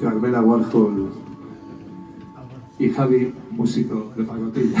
Carmela Warhol y Javi, músico de pacotilla.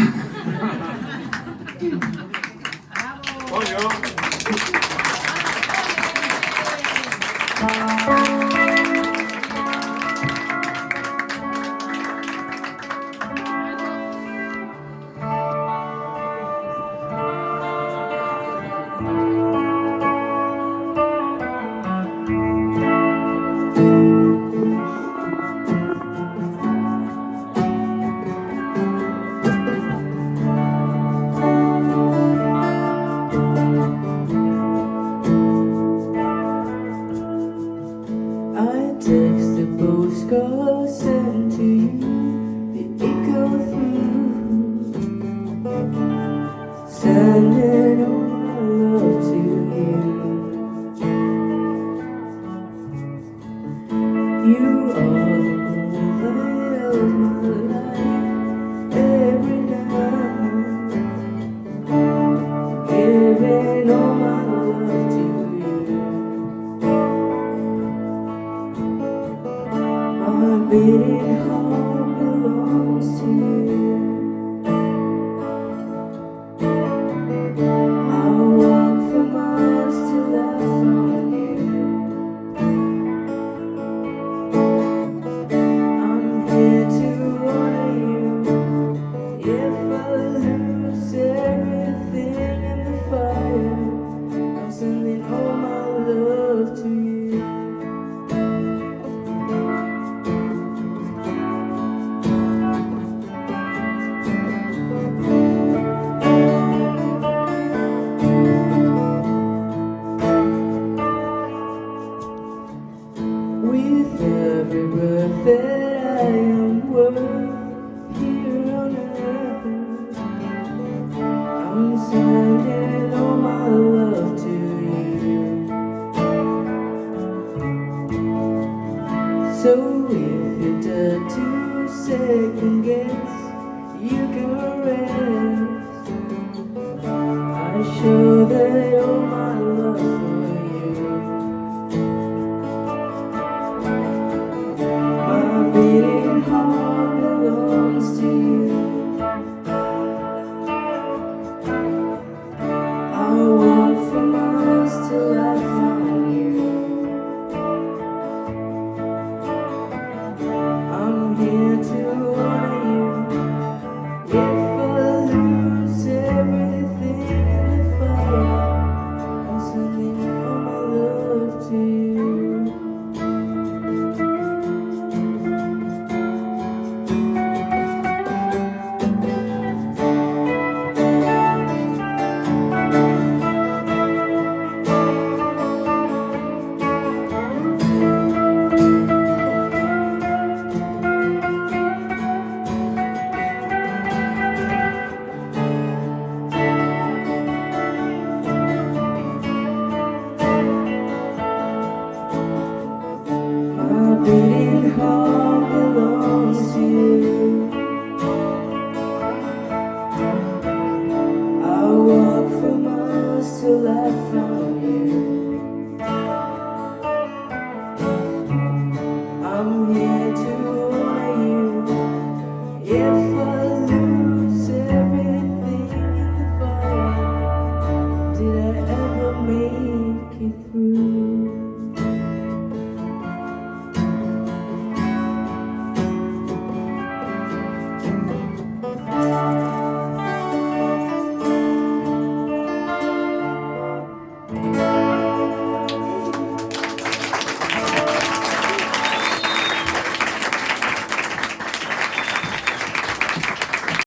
I text the postcard sent to you, the echo through, sending all my love to you. You are the light of my life every night, giving all my love to you. My beating heart belongs to you. I'll walk for miles till I find you. I'm here to honor you. If I lose everything in the fire, I'm sending all my love to you. With every breath that I am worth here on earth, I'm sending all my love to you. So if you dare to second guess, you can rest. I show that all my love